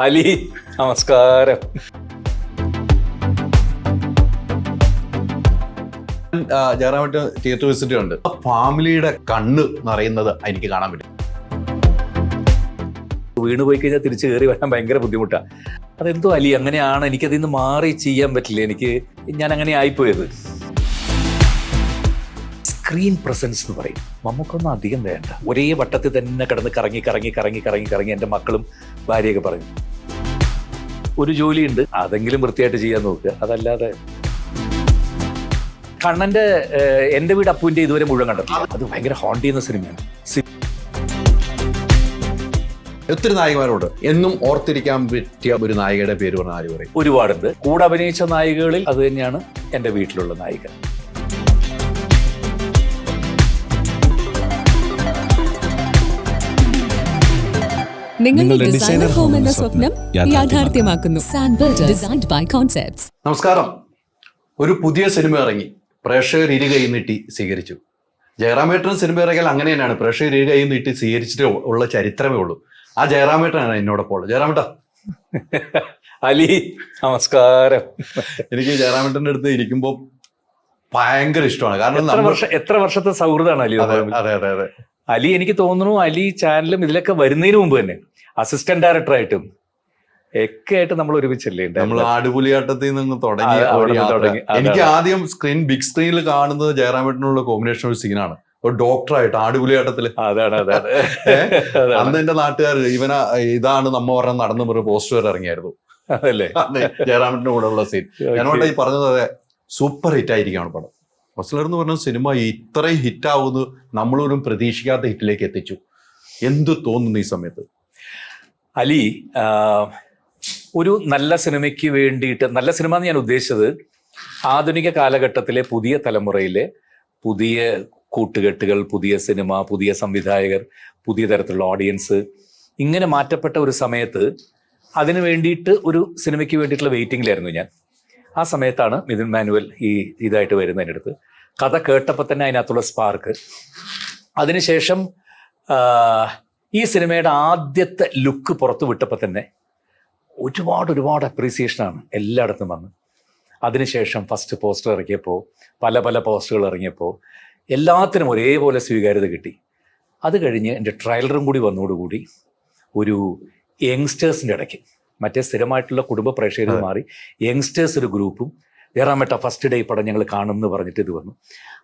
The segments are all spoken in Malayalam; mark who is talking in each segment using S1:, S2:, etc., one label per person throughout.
S1: അലി നമസ്കാരം.
S2: ജയറാമേട്ടൻ തിയേറ്റർ വിസിറ്റ് ഉണ്ട്. ആ ഫാമിലിയുടെ കണ്ണ് നിറയുന്നത് എനിക്ക് കാണാൻ പറ്റും.
S1: വീണ് പോയി കഴിഞ്ഞാൽ തിരിച്ചു കയറി വരാൻ ഭയങ്കര ബുദ്ധിമുട്ടാണ്. അതെന്തോ അലി അങ്ങനെയാണ്, എനിക്കതിൽ നിന്ന് മാറി ചെയ്യാൻ പറ്റില്ല. ഞാൻ അങ്ങനെ ആയിപ്പോയത്. സ്ക്രീൻ പ്രസൻസ് എന്ന് പറയും. നമുക്കൊന്നും അധികം വേണ്ട, ഒരേ വട്ടത്തിൽ തന്നെ കിടന്ന് കറങ്ങി കറങ്ങി കറങ്ങി കറങ്ങി കറങ്ങി എൻ്റെ മക്കളും ഭാര്യയൊക്കെ പറഞ്ഞു ഒരു ജോലിയുണ്ട്, അതെങ്കിലും വൃത്തിയായിട്ട് ചെയ്യാൻ നോക്കുക. അതല്ലാതെ കണ്ണന്റെ എൻ്റെ വീട് അപ്പുവിൻ്റെ ഇതുവരെ മുഴുവൻ കണ്ടിട്ടില്ല. അത് ഭയങ്കര ഹോണ്ട് ചെയ്യുന്ന സിനിമയാണ്.
S2: ഒത്തിരി നായികമാരോട് എന്നും ഓർത്തിരിക്കാൻ പറ്റിയ ഒരു നായികയുടെ പേര് പറഞ്ഞ ആര് പറയും?
S1: ഒരുപാടുണ്ട്. കൂടെ അഭിനയിച്ച നായികകളിൽ അത് തന്നെയാണ് എൻ്റെ വീട്ടിലുള്ള നായിക.
S3: നിങ്ങളുടെ ഡിസൈനർ ഹോം എന്ന സ്വപ്നം യാഥാർത്ഥ്യമാക്കുന്നു. സാൻബിൾഡ് ഡിസൈൻഡ് ബൈ കോൺസെപ്റ്റ്സ്.
S2: നമസ്കാരം. ഒരു പുതിയ സിനിമ ഇറങ്ങി, പ്രേക്ഷകർ ഇരു കൈ നീട്ടി സ്വീകരിച്ചു. ജയറാമേട്ടൻ സിനിമ ഇറങ്ങിയാൽ അങ്ങനെ തന്നെയാണ്, പ്രേക്ഷകർ ഇരു കൈ നീട്ടി സ്വീകരിച്ചിട്ടേ ഉള്ള ചരിത്രമേ ഉള്ളൂ. ആ ജയറാമേട്ടനാണ് എന്നോടൊപ്പം ഉള്ളത്. ജയറാമേട്ട
S1: അലി നമസ്കാരം.
S2: എനിക്ക് ജയറാമേട്ടൻ്റെ അടുത്ത് ഇരിക്കുമ്പോൾ ഭയങ്കര ഇഷ്ടമാണ്. കാരണം
S1: എത്ര വർഷത്തെ സൗഹൃദമാണ് അലി.
S2: അതെ അതെ അതെ.
S1: അലി എനിക്ക് തോന്നുന്നു അലി ചാനലും ഇതിലൊക്കെ വരുന്നതിന് മുമ്പ് തന്നെ അസിസ്റ്റന്റ് ഡയറക്ടറായിട്ടും ഒക്കെ ആയിട്ട് നമ്മൾ ഒരുമിച്ചല്ലേ.
S2: നമ്മൾ ആടുപുലിയാട്ടത്തിൽ നിന്ന് തുടങ്ങി. എനിക്ക് ആദ്യം ബിഗ് സ്ക്രീനിൽ കാണുന്നത് ജയറാമേട്ടനുള്ള കോമ്പിനേഷൻ ഒരു സീനാണ്. ഒരു ഡോക്ടറായിട്ട് ആടുപുലിയാട്ടത്തില്. അന്ന് എന്റെ നാട്ടുകാർ ഇതാണ് നമ്മ പറഞ്ഞ നടന്നു പറഞ്ഞ പോസ്റ്റർ വരെ ഇറങ്ങിയായിരുന്നു.
S1: അതല്ലേ
S2: ജയറാമേട്ടന്റെ കൂടെ ഉള്ള സീൻ. ഞാനോട്ടെ ഈ പറഞ്ഞത് അതെ, സൂപ്പർ ഹിറ്റ് ആയിരിക്കുകയാണ് പടം. ഹോസ്റ്റലർ എന്ന് പറഞ്ഞ സിനിമ ഇത്രയും ഹിറ്റാവുന്നത് നമ്മളൊരു പ്രതീക്ഷിക്കാത്ത ഹിറ്റിലേക്ക് എത്തിച്ചു. എന്ത് തോന്നുന്നു ഈ സമയത്ത്?
S1: അലി, ഒരു നല്ല സിനിമയ്ക്ക് വേണ്ടിയിട്ട്, നല്ല സിനിമ എന്ന് ഞാൻ ഉദ്ദേശിച്ചത് ആധുനിക കാലഘട്ടത്തിലെ പുതിയ തലമുറയിലെ പുതിയ കൂട്ടുകെട്ടുകൾ, പുതിയ സിനിമ, പുതിയ സംവിധായകർ, പുതിയ തരത്തിലുള്ള ഓഡിയൻസ്, ഇങ്ങനെ മാറ്റപ്പെട്ട ഒരു സമയത്ത് അതിന് വേണ്ടിയിട്ട് ഒരു സിനിമയ്ക്ക് വേണ്ടിയിട്ടുള്ള വെയിറ്റിംഗിലായിരുന്നു ഞാൻ. ആ സമയത്താണ് മിഥുൻ മാനുവൽ ഇതായിട്ട് വരുന്നതിൻ്റെ അടുത്ത്. കഥ കേട്ടപ്പോൾ തന്നെ അതിനകത്തുള്ള സ്പാർക്ക്. അതിനുശേഷം ഈ സിനിമയുടെ ആദ്യത്തെ ലുക്ക് പുറത്തു വിട്ടപ്പോൾ തന്നെ ഒരുപാട് അപ്രീസിയേഷനാണ് എല്ലായിടത്തും വന്ന്. അതിനുശേഷം ഫസ്റ്റ് പോസ്റ്റർ ഇറങ്ങിയപ്പോൾ, പല പോസ്റ്ററുകൾ ഇറങ്ങിയപ്പോൾ എല്ലാത്തിനും ഒരേപോലെ സ്വീകാര്യത കിട്ടി. അത് കഴിഞ്ഞ് എൻ്റെ ട്രailer കൂടി വന്നതോടുകൂടി ഒരു യങ്സ്റ്റേഴ്സിൻ്റെ ഇടയ്ക്ക്, മറ്റേ സ്ഥിരമായിട്ടുള്ള കുടുംബ പ്രേക്ഷകർ മാറി യങ്സ്റ്റേഴ്സ് ഒരു ഗ്രൂപ്പും ജയറാമേട്ട ഫസ്റ്റ് ഡേ പടം ഞങ്ങൾ കാണുമെന്ന് പറഞ്ഞിട്ട് ഇത് വന്നു.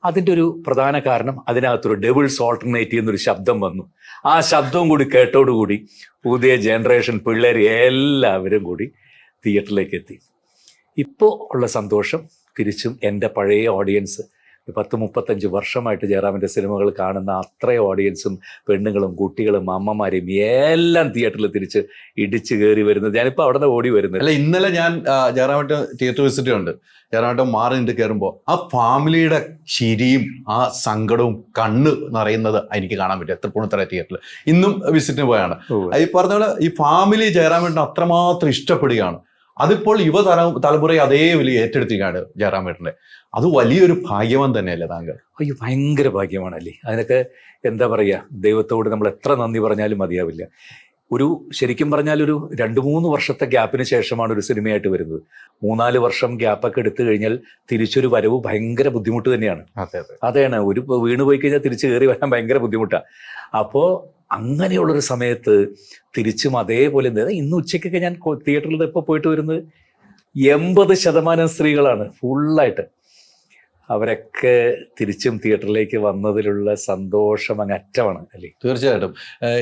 S1: അതിൻ്റെ ഒരു പ്രധാന കാരണം അതിനകത്തൊരു ഡെവിൾസ് ഓൾട്ടർനേറ്റ് എന്നൊരു ശബ്ദം വന്നു. ആ ശബ്ദവും കൂടി കേട്ടോടുകൂടി പുതിയ ജനറേഷൻ പിള്ളേർ എല്ലാവരും കൂടി തിയേറ്ററിലേക്ക് എത്തി. ഇപ്പോൾ ഉള്ള സന്തോഷം തിരിച്ചും എൻ്റെ പഴയ ഓഡിയൻസ്, 10-35 വർഷമായിട്ട് ജയറാമിൻ്റെ സിനിമകൾ കാണുന്ന അത്രയും ഓഡിയൻസും പെണ്ണുങ്ങളും കുട്ടികളും അമ്മമാരെയും എല്ലാം തിയേറ്ററിൽ തിരിച്ച് ഇടിച്ചു കയറി വരുന്നത്. ഞാനിപ്പോൾ അവിടെ നിന്ന് ഓടി വരുന്നത്.
S2: അല്ല, ഇന്നലെ ഞാൻ ജയറാമേട്ടൻ തിയേറ്റർ വിസിറ്റ് ഉണ്ട്. ജയറാമേട്ടൻ മാറി നിന്നിട്ട് കയറുമ്പോൾ ആ ഫാമിലിയുടെ ചിരിയും ആ സങ്കടവും കണ്ണ് നിറയുന്നത് എനിക്ക് കാണാൻ പറ്റും. തൃപ്പൂണിത്തുറ തിയേറ്ററിൽ ഇന്നും വിസിറ്റിന് പോയാണ്. ഈ പറഞ്ഞ പോലെ ഈ ഫാമിലി ജയറാമേട്ടൻ അത്രമാത്രം ഇഷ്ടപ്പെടുകയാണ്. അതിപ്പോൾ തലമുറയെ അതേ വലിയ ഏറ്റെടുത്തിരിക്കുകയാണ് ജയറാമേട്ടൻ്റെ. അത് വലിയൊരു ഭാഗ്യവാൻ തന്നെയല്ലേ താങ്കൾ?
S1: അയ്യോ, ഭയങ്കര ഭാഗ്യമാണല്ലേ. അതിനൊക്കെ എന്താ പറയുക, ദൈവത്തോട് നമ്മൾ എത്ര നന്ദി പറഞ്ഞാലും മതിയാവില്ല. ശരിക്കും പറഞ്ഞാൽ ഒരു 2-3 വർഷത്തെ ഗ്യാപ്പിന് ശേഷമാണ് ഒരു സിനിമയായിട്ട് വരുന്നത്. 3-4 വർഷം ഗ്യാപ്പൊക്കെ എടുത്തു കഴിഞ്ഞാൽ തിരിച്ചൊരു വരവ് ഭയങ്കര ബുദ്ധിമുട്ട് തന്നെയാണ്. അതാണ്, വീണ് പോയി കഴിഞ്ഞാൽ തിരിച്ചു കയറി വരാൻ ഭയങ്കര ബുദ്ധിമുട്ടാണ്. അപ്പോൾ അങ്ങനെയുള്ളൊരു സമയത്ത് തിരിച്ചും അതേപോലെ ഇന്ന് ഉച്ചയ്ക്കൊക്കെ ഞാൻ തിയേറ്ററിൽ ഇപ്പോൾ പോയിട്ട് വരുന്നത് 80% സ്ത്രീകളാണ് ഫുള്ളായിട്ട്. അവരൊക്കെ തിരിച്ചും തിയേറ്ററിലേക്ക് വന്നതിലുള്ള സന്തോഷം അങ്ങറ്റമാണ് അല്ലേ.
S2: തീർച്ചയായിട്ടും.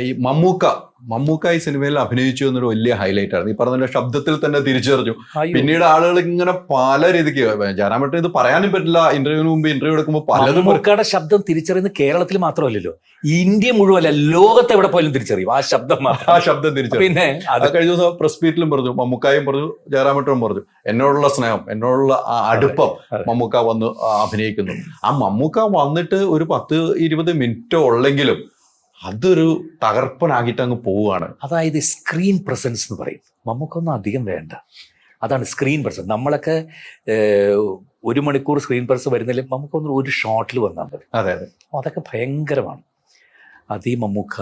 S2: ഈ മമ്മൂക്ക ഈ സിനിമയിൽ അഭിനയിച്ചു എന്നൊരു വലിയ ഹൈലൈറ്റ് ആണ്. ഈ പറഞ്ഞ ശബ്ദത്തിൽ തന്നെ തിരിച്ചറിഞ്ഞു. പിന്നീട് ആളുകൾ ഇങ്ങനെ പല രീതിക്ക്, ജയറാമേട്ടൻ ഇത് പറയാനും പറ്റില്ല, ഇന്റർവ്യൂവിന് മുമ്പ് ഇന്റർവ്യൂ എടുക്കുമ്പോൾ പലതും.
S1: മമ്മൂക്കയുടെ ശബ്ദം തിരിച്ചറിയുന്നത് കേരളത്തിൽ മാത്രമല്ലല്ലോ, ഇന്ത്യ മുഴുവല്ല, ലോകത്ത് എവിടെ പോയാലും തിരിച്ചറിയും ആ ശബ്ദം തിരിച്ചറിയും. പിന്നെ അത്
S2: കഴിഞ്ഞ ദിവസം പ്രസ് മീറ്റിലും പറഞ്ഞു, മമ്മൂക്കായും പറഞ്ഞു, ജയറാമേട്ടനും പറഞ്ഞു, എന്നോടുള്ള സ്നേഹം, എന്നോടുള്ള അടുപ്പം മമ്മൂക്ക വന്ന് അഭിനയിക്കുന്നു. ആ മമ്മൂക്ക വന്നിട്ട് ഒരു 10-20 മിനിറ്റോ ഉള്ളെങ്കിലും അതൊരു തകർപ്പനാക്കിയിട്ട് അങ്ങ് പോവുകയാണ്.
S1: അതായത് സ്ക്രീൻ പ്രസൻസ് എന്ന് പറയും. നമുക്കൊന്നും അധികം വേണ്ട, അതാണ് സ്ക്രീൻ പ്രസൻസ്. നമ്മളൊക്കെ 1 മണിക്കൂർ സ്ക്രീൻ പ്രസൻസ് വരുന്നില്ല, നമുക്കൊന്നും ഒരു ഷോട്ടിൽ വന്നാൽ മതി.
S2: അതെ,
S1: അതൊക്കെ ഭയങ്കരമാണ്. അത് ഈ മമ്മൂക്ക,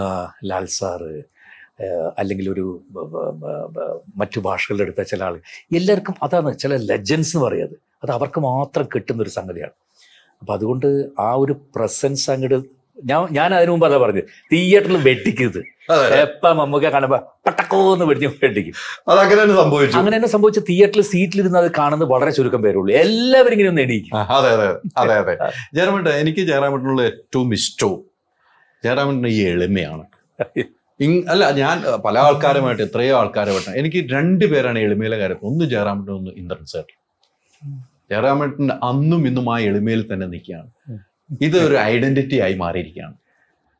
S1: ലാൽ സാറ്, അല്ലെങ്കിൽ ഒരു മറ്റു ഭാഷകളിലെടുത്ത ചില ആൾ, എല്ലാവർക്കും അതാണ് ചില ലെജൻസ് എന്ന് പറയുന്നത്. അത് അവർക്ക് മാത്രം കിട്ടുന്നൊരു സംഗതിയാണ്. അപ്പം അതുകൊണ്ട് ആ ഒരു പ്രസൻസ് അങ്ങോട്ട് ഞാൻ അതിനു മുമ്പ് അതാ പറഞ്ഞത്, തിയേറ്ററിൽ വെട്ടിക്കരുത്. എപ്പം നമുക്ക് കാണുമ്പോ പട്ടക്കോന്ന് വെട്ടിക്കും.
S2: അതങ്ങനെ സംഭവിച്ചു.
S1: അങ്ങനെ തന്നെ സംഭവിച്ച തിയേറ്ററിൽ സീറ്റിലിരുന്ന് അത് കാണുന്നത് വളരെ ചുരുക്കം പേരുള്ളൂ. എല്ലാവരും ഇങ്ങനെ ഒന്ന് എണീക്കും.
S2: അതെ അതെ അതെ അതെ. ജയറാമേട്ടൻ, എനിക്ക് ജയറാമേട്ടനുള്ള ഏറ്റവും ഇഷ്ടവും ജയറാമേട്ടൻ്റെ ഈ എളിമയാണ്. അല്ല, ഞാൻ പല ആൾക്കാരുമായിട്ട് എത്രയോ ആൾക്കാരുമായിട്ട് എനിക്ക് 2 പേരാണ് എളിമയിലെ കാര്യത്തിൽ. ഒന്ന് ജയറാമേട്ടൻ, ഒന്ന് ഇന്ദ്രൻസ് സാർ. ജയറാമേട്ടൻ അന്നും ഇന്നും ആ എളിമയിൽ തന്നെ നിൽക്കുകയാണ്. ഇത് ഒരു ഐഡന്റിറ്റി ആയി മാറിയിരിക്കുകയാണ്.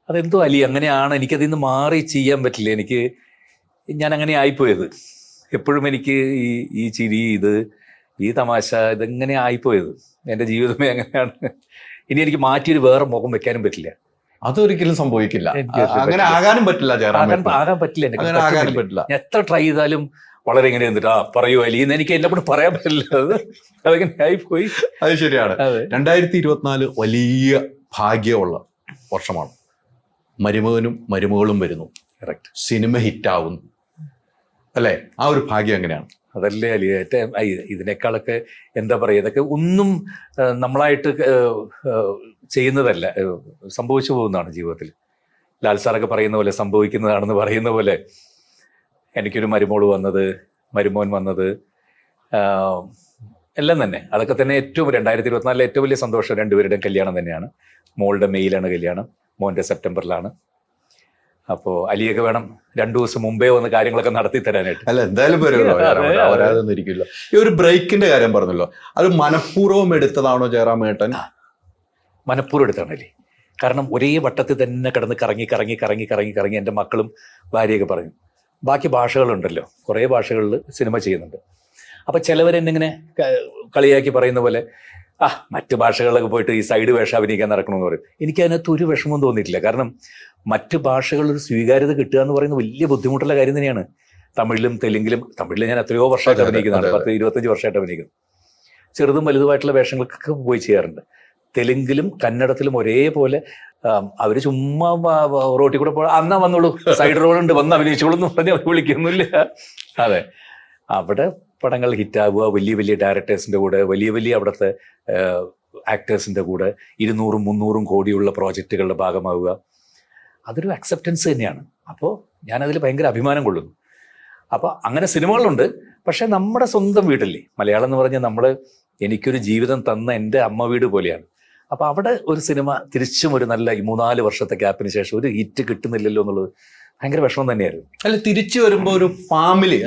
S1: അതെന്തോ അലി അങ്ങനെയാണ്. എനിക്കതിൽ നിന്ന് മാറി ചെയ്യാൻ പറ്റില്ല. ഞാൻ അങ്ങനെ ആയിപ്പോയത്. എപ്പോഴും എനിക്ക് ഈ ചിരി, ഈ തമാശ, ഇതെങ്ങനെ ആയിപ്പോയത്. എൻ്റെ ജീവിതമേ അങ്ങനെയാണ്. ഇനി എനിക്ക് മാറ്റിയൊരു വേറെ മുഖം വെക്കാനും പറ്റില്ല.
S2: അതൊരിക്കലും സംഭവിക്കില്ല. അങ്ങനെ ആകാനും പറ്റില്ല.
S1: ആകാൻ പറ്റില്ല.
S2: അങ്ങനെ ആകാനും പറ്റില്ല.
S1: എത്ര ട്രൈ ചെയ്താലും വളരെ ഇങ്ങനെ എന്നിട്ട് പറയൂ അലി എന്ന് എനിക്ക് എന്നെ കൂടെ പറയാൻ പറ്റില്ല. അതങ്ങനെ ആയിപ്പോയി.
S2: അത് ശരിയാണ്. 2024 വലിയ ഭാഗ്യമുള്ള വർഷമാണ്. മരുമകനും മരുമകളും വരുന്നു, സിനിമ ഹിറ്റാവുന്നു, അല്ലേ? ആ ഒരു ഭാഗ്യം എങ്ങനെയാണ്?
S1: അതല്ലേ അലി ഏറ്റവും. ഇതിനേക്കാളൊക്കെ എന്താ പറയുക, ഇതൊക്കെ ഒന്നും നമ്മളായിട്ട് ചെയ്യുന്നതല്ല, സംഭവിച്ചു പോകുന്നതാണ് ജീവിതത്തിൽ. ലാൽ സാറൊക്കെ പറയുന്ന പോലെ സംഭവിക്കുന്നതാണെന്ന് പറയുന്ന പോലെ എനിക്കൊരു മരുമോള് വന്നത്, മരുമോൻ വന്നത്, എല്ലാം തന്നെ അതൊക്കെ തന്നെ ഏറ്റവും 2024 ഏറ്റവും വലിയ സന്തോഷം. 2 പേരുടെയും കല്യാണം തന്നെയാണ്. മോളുടെ മെയ്യിലാണ് കല്യാണം, മോൻ്റെ സെപ്റ്റംബറിലാണ്. അപ്പോൾ അലിയൊക്കെ വേണം 2 ദിവസം മുമ്പേ വന്ന് കാര്യങ്ങളൊക്കെ നടത്തി തരാനായിട്ട്.
S2: അല്ല, എന്തായാലും വരാതൊന്നും ഇരിക്കില്ല. ഈ ഒരു ബ്രേക്കിന്റെ കാര്യം പറഞ്ഞല്ലോ, അത് മനഃപൂർവ്വം എടുത്തതാണോ ജയറാമേട്ടൻ?
S1: മനഃപൂർവ്വം എടുത്താണ് അലി. കാരണം ഒരേ വട്ടത്തിൽ തന്നെ കിടന്ന് കറങ്ങി എൻ്റെ മക്കളും ഭാര്യയൊക്കെ പറഞ്ഞു. ബാക്കി ഭാഷകളുണ്ടല്ലോ, കുറേ ഭാഷകളിൽ സിനിമ ചെയ്യുന്നുണ്ട്. അപ്പം ചിലവരെന്നിങ്ങനെ കളിയാക്കി പറയുന്ന പോലെ മറ്റ് ഭാഷകളിലൊക്കെ പോയിട്ട് ഈ സൈഡ് വേഷം അഭിനയിക്കാൻ നടക്കണമെന്ന് പറയും. എനിക്കതിനകത്ത് ഒരു വിഷമവും തോന്നിയിട്ടില്ല. കാരണം മറ്റ് ഭാഷകളിൽ ഒരു സ്വീകാര്യത കിട്ടുക എന്ന് പറയുന്നത് വലിയ ബുദ്ധിമുട്ടുള്ള കാര്യം തന്നെയാണ്. തമിഴിലും തെലുങ്കിലും, തമിഴിൽ ഞാൻ എത്രയോ വർഷമായിട്ട് അഭിനയിക്കുന്നതാണ്, 10-25 വർഷമായിട്ട് അഭിനയിക്കുന്നു. ചെറുതും വലുതുമായിട്ടുള്ള വേഷങ്ങൾക്കൊക്കെ പോയി ചെയ്യാറുണ്ട്. തെലുങ്കിലും കന്നഡത്തിലും ഒരേപോലെ അവർ ചുമ്മാ റോട്ടിൽ കൂടെ അന്നാ വന്നോളൂ, സൈഡ് റോളുണ്ട്, വന്ന് അഭിനയിച്ചോളൂ എന്ന് പറഞ്ഞ് വിളിക്കുന്നില്ല. അതെ, അവിടെ പടങ്ങൾ ഹിറ്റാവുക, വലിയ വലിയ ഡയറക്ടേഴ്സിൻ്റെ കൂടെ, വലിയ അവിടുത്തെ ആക്ടേഴ്സിൻ്റെ കൂടെ 200-300 കോടിയുള്ള പ്രോജക്റ്റുകളുടെ ഭാഗമാവുക, അതൊരു അക്സെപ്റ്റൻസ് തന്നെയാണ്. അപ്പോൾ ഞാനതിൽ ഭയങ്കര അഭിമാനം കൊള്ളുന്നു. അപ്പോൾ അങ്ങനെ സിനിമകളുണ്ട്. പക്ഷേ നമ്മുടെ സ്വന്തം വീട്ടില്ലേ മലയാളം എന്ന് പറഞ്ഞാൽ എനിക്കൊരു ജീവിതം തന്ന എൻ്റെ അമ്മ വീട് പോലെയാണ്. അപ്പോൾ അവിടെ ഒരു സിനിമ തിരിച്ചും ഒരു നല്ല 3-4 വർഷത്തെ ഗ്യാപ്പിന് ശേഷം ഒരു ഹിറ്റ് കിട്ടുന്നില്ലല്ലോ എന്നുള്ളത് ഭയങ്കര വിഷമം തന്നെയായിരുന്നു.
S2: അല്ല, തിരിച്ചു വരുമ്പോൾ ഒരു ഫാമിലി,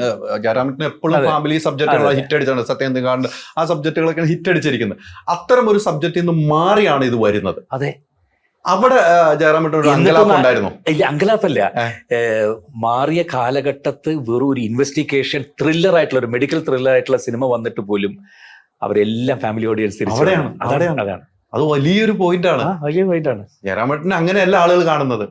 S2: ജയറാമേട്ടൻ എപ്പോഴും ഫാമിലി സബ്ജക്റ്റുകൾ ഹിറ്റ് അടിച്ചാണ്. സത്യന്തികാണ്ട് ആ സബ്ജക്റ്റുകളൊക്കെ ഹിറ്റ് അടിച്ചിരിക്കുന്നത്. അത്തരം ഒരു സബ്ജക്റ്റിൽ നിന്ന് മാറിയാണ് ഇത് വരുന്നത്.
S1: അതെ,
S2: അവിടെ ജയറാമേട്ടൻ ഒരു അങ്കലാപ്പ് ഉണ്ടായിരുന്നു?
S1: ഇല്ല, അങ്കലാപ്പല്ല. മാറിയ കാലഘട്ടത്ത് വെറും ഒരു ഇൻവെസ്റ്റിഗേഷൻ ത്രില്ലർ ആയിട്ടുള്ള, ഒരു മെഡിക്കൽ ത്രില്ലർ ആയിട്ടുള്ള സിനിമ വന്നിട്ട് പോലും അവരെല്ലാം ഫാമിലി ഓഡിയൻസ് തിരിച്ചു. അതാണ്
S2: അത് വലിയൊരു പോയിന്റാണ്.
S1: വലിയ പോയിന്റാണ്.
S2: ജയറാമേട്ടനെ അങ്ങനെയല്ല ആളുകൾ കാണുന്നത്.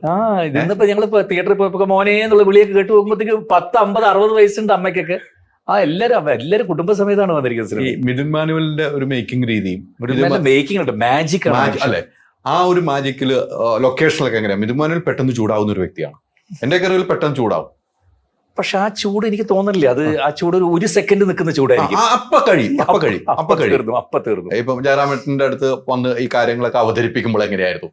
S1: ഇന്നിപ്പോ ഞങ്ങളിപ്പോ തിയേറ്ററിൽ പോയപ്പോ മോനെ എന്നുള്ള വിളിയൊക്കെ കേട്ട് പോകുമ്പോഴത്തേക്ക് 10, 50, 60 വയസ്സുണ്ട് അമ്മയ്ക്കൊക്കെ. എല്ലാരും കുടുംബസമേതാണ് വന്നിരിക്കുന്നത്.
S2: മിഥുൻ മാനുവലിന്റെ ഒരു മേക്കിംഗ് രീതിയും
S1: മേക്കിംഗ് ഉണ്ട്, മാജിക്
S2: അല്ലെ? ആ ഒരു മാജിക്കില് ലൊക്കേഷനിലൊക്കെ എങ്ങനെയാ? മിഥുൻ മാനുവൽ പെട്ടെന്ന് ചൂടാവുന്ന ഒരു വ്യക്തിയാണ്. എന്റെ കറിയിൽ പെട്ടെന്ന് ചൂടാവും.
S1: പക്ഷെ ആ ചൂട് എനിക്ക് തോന്നുന്നില്ല. അത് ആ ചൂട് ഒരു സെക്കൻഡ് നിൽക്കുന്ന ചൂടായിരിക്കും.
S2: അപ്പൊ തീർന്നു. ഇപ്പൊ ജയറാമേട്ടന്റെ അടുത്ത് വന്ന് ഈ കാര്യങ്ങളൊക്കെ അവതരിപ്പിക്കുമ്പോൾ എങ്ങനെയായിരുന്നു?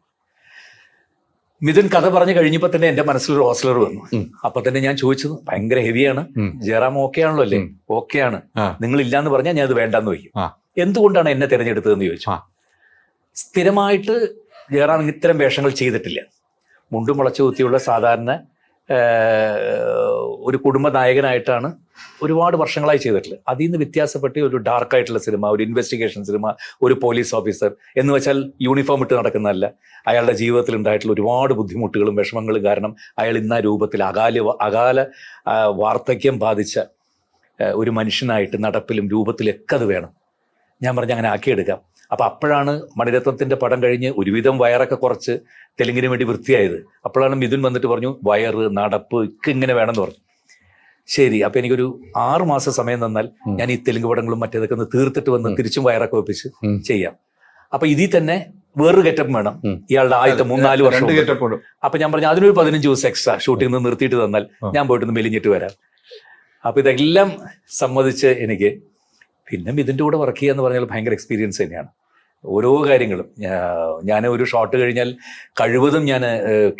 S1: മിഥുൻ കഥ പറഞ്ഞു കഴിഞ്ഞപ്പോ തന്നെ എന്റെ മനസ്സിലൊരു ഹോസ്റ്റലർ വന്നു. അപ്പൊ തന്നെ ഞാൻ ചോദിച്ചത്, ഭയങ്കര ഹെവിയാണ്, ജയറാം ഓക്കെ ആണല്ലോ അല്ലേ? ഓക്കെയാണ്, നിങ്ങൾ ഇല്ലാന്ന് പറഞ്ഞാൽ ഞാൻ അത് വേണ്ടാന്ന് വയ്ക്കും. എന്തുകൊണ്ടാണ് എന്നെ തിരഞ്ഞെടുത്തതെന്ന് ചോദിച്ചു. സ്ഥിരമായിട്ട് ജയറാം ഇത്തരം വേഷങ്ങൾ ചെയ്തിട്ടില്ല. മുണ്ടും മുളച്ചു കുത്തിയുള്ള സാധാരണ ഒരു കുടുംബ നായകനായിട്ടാണ് ഒരുപാട് വർഷങ്ങളായി ചെയ്തിട്ടുള്ളത്. അതിൽ നിന്ന് വ്യത്യാസപ്പെട്ട് ഒരു ഡാർക്കായിട്ടുള്ള സിനിമ, ഒരു ഇൻവെസ്റ്റിഗേഷൻ സിനിമ, ഒരു പോലീസ് ഓഫീസർ എന്ന് വെച്ചാൽ യൂണിഫോം ഇട്ട് നടക്കുന്നതല്ല. അയാളുടെ ജീവിതത്തിൽ ഉണ്ടായിട്ടുള്ള ഒരുപാട് ബുദ്ധിമുട്ടുകളും വിഷമങ്ങളും കാരണം അയാൾ ഇന്ന രൂപത്തിൽ അകാല വാർദ്ധക്യം ബാധിച്ച ഒരു മനുഷ്യനായിട്ട് നടപ്പിലും രൂപത്തിലൊക്കെ അത് വേണം. ഞാൻ പറഞ്ഞ് അങ്ങനെ ആക്കിയെടുക്കാം. അപ്പം അപ്പോഴാണ് മണിരത്നത്തിൻ്റെ പടം കഴിഞ്ഞ് ഒരുവിധം വയറൊക്കെ കുറച്ച് തെലുങ്കിന് വേണ്ടി വൃത്തിയായത്. അപ്പോഴാണ് മിഥുൻ വന്നിട്ട് പറഞ്ഞു, വയറ് നടപ്പ് ഒക്കെ ഇങ്ങനെ വേണമെന്ന് പറഞ്ഞു. ശരി, അപ്പം എനിക്കൊരു 6 മാസം സമയം തന്നാൽ ഞാൻ ഈ തെലുങ്ക് പടങ്ങളും മറ്റേതൊക്കെ ഒന്ന് തീർത്തിട്ട് വന്ന് തിരിച്ചും വയറൊക്കെ വെപ്പിച്ച് ചെയ്യാം. അപ്പം ഇതിൽ തന്നെ വേറൊരു ഗെറ്റപ്പ് വേണം ഇയാളുടെ ആദ്യത്തെ 3-4 വർഷം.
S2: 2 ഗെറ്റപ്പ് ഉണ്ട്.
S1: അപ്പൊ ഞാൻ പറഞ്ഞു അതിനൊരു 15 ദിവസം എക്സ്ട്രാ ഷൂട്ടിംഗ് നിന്ന് നിർത്തിയിട്ട് തന്നാൽ ഞാൻ പോയിട്ടൊന്ന് മെലിഞ്ഞിട്ട് വരാം. അപ്പൊ ഇതെല്ലാം സമ്മതിച്ച് എനിക്ക് പിന്നെ ഇതിൻ്റെ കൂടെ വർക്ക് ചെയ്യുക എന്ന് പറഞ്ഞാൽ ഭയങ്കര എക്സ്പീരിയൻസ് തന്നെയാണ്. ഓരോ കാര്യങ്ങളും ഞാൻ ഒരു ഷോട്ട് കഴിഞ്ഞാൽ കഴിവതും ഞാൻ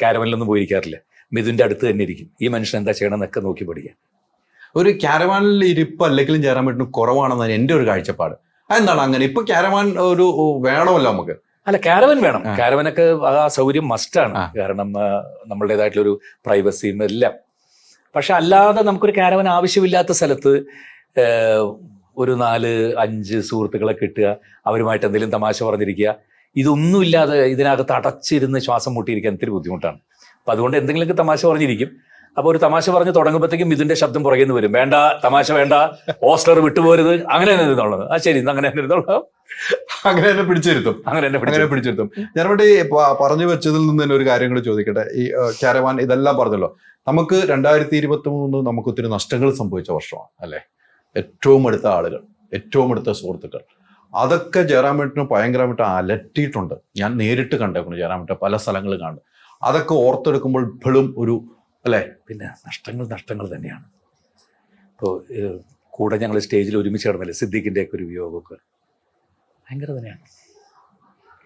S1: കാരവനിലൊന്നും പോയിരിക്കാറില്ല. മിഥുൻ്റെ അടുത്ത് തന്നെ ഇരിക്കും. ഈ മനുഷ്യൻ എന്താ ചെയ്യണമെന്നൊക്കെ നോക്കി പഠിക്കാം.
S2: ഒരു കാരവാനിൽ ഇരിപ്പ് അല്ലെങ്കിലും ജയറാമേട്ടന് കുറവാണെന്നാണ് എൻ്റെ ഒരു കാഴ്ചപ്പാട്. അതെന്താണ് അങ്ങനെ? ഇപ്പൊ കാരവാൻ ഒരു വേണമല്ലോ നമുക്ക്.
S1: അല്ല, കാരവൻ വേണം. കാരവനൊക്കെ ആ സൗകര്യം മസ്റ്റാണ്. കാരണം നമ്മളുടേതായിട്ടുള്ളൊരു പ്രൈവസിയും എല്ലാം. പക്ഷെ അല്ലാതെ നമുക്കൊരു കാരവൻ ആവശ്യമില്ലാത്ത സ്ഥലത്ത് ഒരു 4-5 സുഹൃത്തുക്കളെ കിട്ടുക, അവരുമായിട്ട് എന്തെങ്കിലും തമാശ പറഞ്ഞിരിക്കുക, ഇതൊന്നുമില്ലാതെ ഇതിനകത്ത് അടച്ചിരുന്ന് ശ്വാസം മുട്ടിയിരിക്കാൻ ഇത്തിരി ബുദ്ധിമുട്ടാണ്. അപ്പം അതുകൊണ്ട് എന്തെങ്കിലുമൊക്കെ തമാശ പറഞ്ഞിരിക്കും. അപ്പോൾ ഒരു തമാശ പറഞ്ഞ് തുടങ്ങുമ്പോഴത്തേക്കും ഇതിൻ്റെ ശബ്ദം പുറകെ നിന്ന് വരും. വേണ്ട, തമാശ വേണ്ട, ഓസ്ലർ വിട്ടുപോരുത്, അങ്ങനെ തന്നെ ഇരുന്നുള്ളത്. ആ ശരി, അങ്ങനെ തന്നെ ഇരുന്നുള്ളത്.
S2: അങ്ങനെ തന്നെ പിടിച്ചിരുത്തും. അങ്ങനെ പിടിച്ചിരുത്തും. ഞാനിവിടെ പറഞ്ഞു വെച്ചതിൽ നിന്ന് തന്നെ ഒരു കാര്യം കൂടി ചോദിക്കട്ടെ. ഈ കാരവാൻ ഇതെല്ലാം പറഞ്ഞല്ലോ, നമുക്ക് 2023 നമുക്ക് ഒത്തിരി നഷ്ടങ്ങൾ സംഭവിച്ച വർഷമാണ് അല്ലേ? ഏറ്റവും അടുത്ത ആളുകൾ, ഏറ്റവും അടുത്ത സുഹൃത്തുക്കൾ, അതൊക്കെ ജയറാമേട്ടന് ഭയങ്കരമായിട്ട് അലട്ടിയിട്ടുണ്ട്. ഞാൻ നേരിട്ട് കണ്ടേക്കുന്നു ജയറാമേട്ടൻ പല സ്ഥലങ്ങളിൽ കണ്ട്. അതൊക്കെ ഓർത്തെടുക്കുമ്പോൾ ഇപ്പോഴും ഒരു അല്ലേ?
S1: പിന്നെ നഷ്ടങ്ങൾ തന്നെയാണ്. ഇപ്പോൾ കൂടെ ഞങ്ങൾ സ്റ്റേജിൽ ഒരുമിച്ച് കിടന്നില്ലേ, സിദ്ദീഖിൻ്റെയൊക്കെ ഒരു വിയോഗമൊക്കെ ഭയങ്കര തന്നെയാണ്.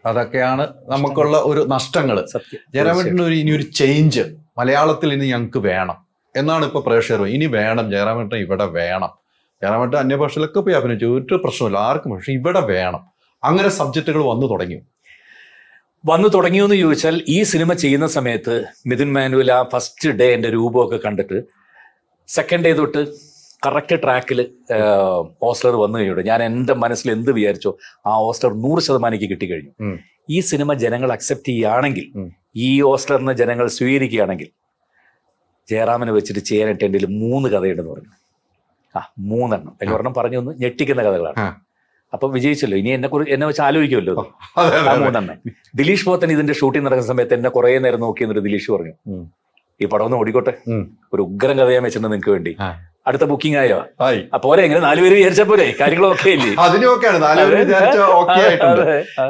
S2: അതൊക്കെയാണ് നമുക്കുള്ള ഒരു നഷ്ടങ്ങൾ.
S1: സത്യം.
S2: ജയറാമേട്ടന് ഇനിയൊരു ചേഞ്ച് മലയാളത്തിൽ ഇനി ഞങ്ങൾക്ക് വേണം എന്നാണ് ഇപ്പൊ പ്രേക്ഷകർ. ഇനി വേണം ജയറാമേട്ടൻ, ഇവിടെ വേണം. ജയറാമേട്ടൻ അന്യഭാഷയിലൊക്കെ പോയി അഭിനയിച്ചു, ഒരു പ്രശ്നമില്ല ആർക്കും. പക്ഷെ ഇവിടെ വേണം, അങ്ങനെ സബ്ജക്റ്റുകൾ വന്നു തുടങ്ങിയോ എന്ന് ചോദിച്ചാൽ, ഈ സിനിമ ചെയ്യുന്ന സമയത്ത് മിഥുൻ മാനുവൽ ആ ഫസ്റ്റ് ഡേ എൻ്റെ രൂപമൊക്കെ കണ്ടിട്ട് സെക്കൻഡ് ഡേ തൊട്ട് കറക്റ്റ് ട്രാക്കിൽ ഓസ്ലർ വന്നു കഴിഞ്ഞു. ഞാൻ എൻ്റെ മനസ്സിൽ എന്ത് വിചാരിച്ചോ ആ ഓസ്ലർ 100% കിട്ടിക്കഴിഞ്ഞു. ഈ സിനിമ ജനങ്ങൾ അക്സെപ്റ്റ് ചെയ്യുകയാണെങ്കിൽ, ഈ ഓസ്ലറിനെ ജനങ്ങൾ സ്വീകരിക്കുകയാണെങ്കിൽ, ജയറാമനെ വെച്ചിട്ട് ചെയ്യാനായിട്ട് എൻ്റെ 3 കഥയുണ്ടെന്ന് പറഞ്ഞു. 3 എണ്ണം. അതിൽ ഒരെണ്ണം പറഞ്ഞു ഒന്ന് ഞെട്ടിക്കുന്ന കഥകളാണ്. അപ്പൊ വിജയിച്ചല്ലോ. ഇനി എന്നെ വെച്ച് ആലോചിക്കുമല്ലോ. 3 എണ്ണം. ദിലീഷ് പോത്തൻ ഇതിന്റെ ഷൂട്ടിംഗ് നടക്കുന്ന സമയത്ത് എന്നെ കുറെ നേരം നോക്കി എന്നിട്ട് ദിലീഷ് പറഞ്ഞു, ഈ പടം ഒന്ന് ഓടിക്കോട്ടെ, ഒരു ഉഗ്രം കഥ ഞാൻ വെച്ചിട്ടുണ്ട് നിങ്ങൾക്ക് വേണ്ടി. അടുത്ത ബുക്കിംഗ് ആയോ? അപ്പൊ എങ്ങനെ 4 പേര് വിചാരിച്ചാ പോരെ, കാര്യങ്ങളൊക്കെ ഇല്ലേ? അതിനൊക്കെയാണ് 4 പേര് വിചാരിച്ച ഓക്കെ ആയിട്ടുണ്ട്.